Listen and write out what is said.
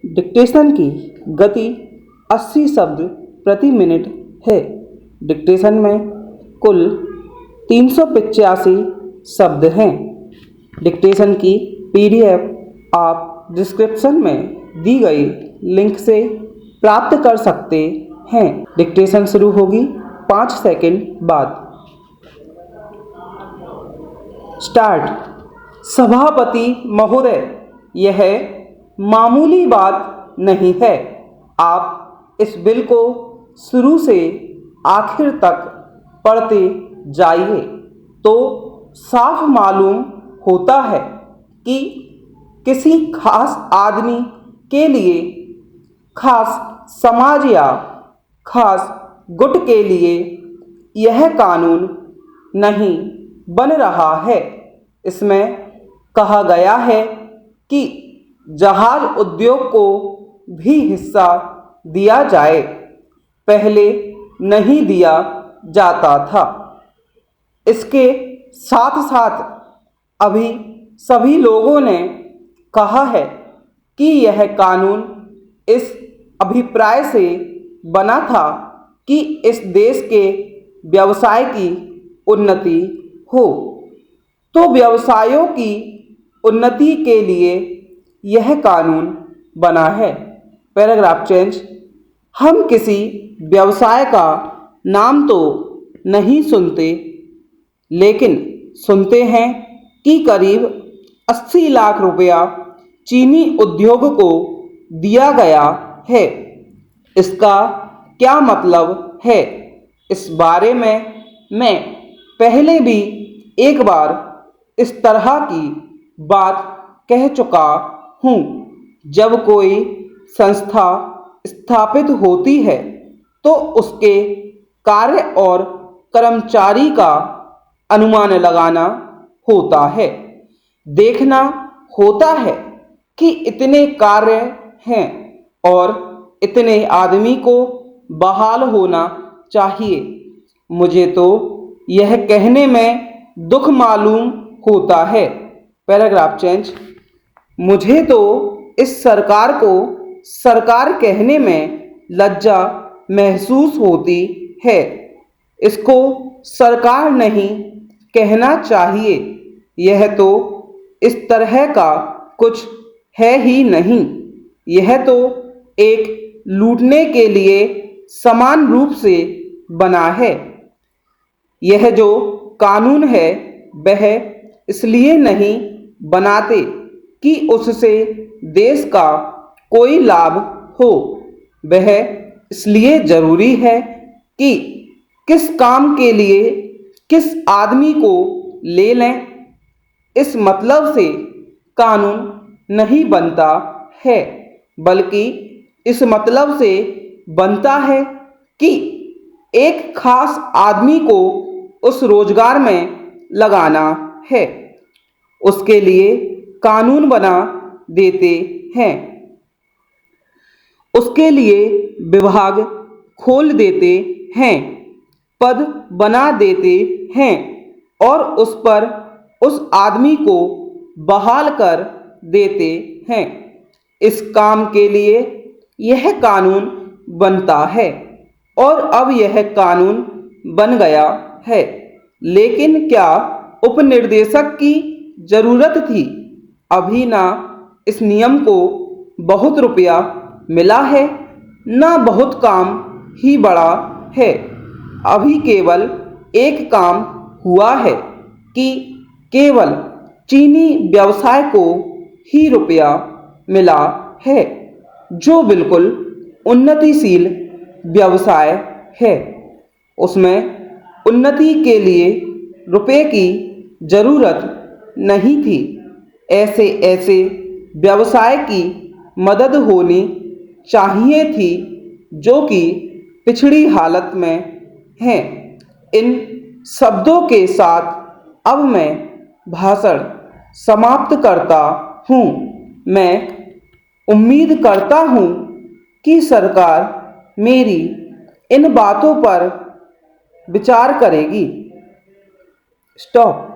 Dictation की गति 80 शब्द प्रति मिनट है। डिक्टेशन में कुल 385 शब्द हैं। डिक्टेशन की पीडीएफ आप डिस्क्रिप्शन में दी गई लिंक से प्राप्त कर सकते हैं। डिक्टेशन शुरू होगी 5 सेकंड बाद। स्टार्ट। सभापति महोदय, यह मामूली बात नहीं है। आप इस बिल को शुरू से आखिर तक पढ़ते जाइए तो साफ मालूम होता है कि किसी खास आदमी के लिए, खास समाज या खास गुट के लिए यह कानून नहीं बन रहा है। इसमें कहा गया है कि जहाज उद्योग को भी हिस्सा दिया जाए, पहले नहीं दिया जाता था। इसके साथ साथ अभी सभी लोगों ने कहा है कि यह कानून इस अभिप्राय से बना था कि इस देश के व्यवसाय की उन्नति हो। तो व्यवसायों की उन्नति के लिए यह कानून बना है। Paragraph change. हम किसी व्यवसाय का नाम तो नहीं सुनते, लेकिन सुनते हैं कि करीब 80 लाख रुपया चीनी उद्योग को दिया गया है। इसका क्या मतलब है? इस बारे में मैं पहले भी एक बार इस तरह की बात कह चुका हूँ। जब कोई संस्था स्थापित होती है तो उसके कार्य और कर्मचारी का अनुमान लगाना होता है। देखना होता है कि इतने कार्य हैं और इतने आदमी को बहाल होना चाहिए। मुझे तो यह कहने में दुख मालूम होता है। Paragraph change. मुझे तो इस सरकार को सरकार कहने में लज्जा महसूस होती है। इसको सरकार नहीं कहना चाहिए। यह तो इस तरह का कुछ है ही नहीं। यह तो एक लूटने के लिए समान रूप से बना है। यह जो कानून है वह इसलिए नहीं बनाते कि उससे देश का कोई लाभ हो। वह इसलिए जरूरी है कि किस काम के लिए किस आदमी को ले लें, इस मतलब से कानून नहीं बनता है, बल्कि इस मतलब से बनता है कि एक खास आदमी को उस रोजगार में लगाना है। उसके लिए कानून बना देते हैं, उसके लिए विभाग खोल देते हैं, पद बना देते हैं और उस पर उस आदमी को बहाल कर देते हैं। इस काम के लिए यह कानून बनता है और अब यह कानून बन गया है। लेकिन क्या उपनिर्देशक की जरूरत थी? अभी ना इस नियम को बहुत रुपया मिला है, ना बहुत काम ही बड़ा है। अभी केवल एक काम हुआ है कि केवल चीनी व्यवसाय को ही रुपया मिला है, जो बिल्कुल उन्नतिशील व्यवसाय है। उसमें उन्नति के लिए रुपए की जरूरत नहीं थी। ऐसे ऐसे व्यवसाय की मदद होनी चाहिए थी जो कि पिछड़ी हालत में हैं। इन शब्दों के साथ अब मैं भाषण समाप्त करता हूँ। मैं उम्मीद करता हूँ कि सरकार मेरी इन बातों पर विचार करेगी। स्टॉप।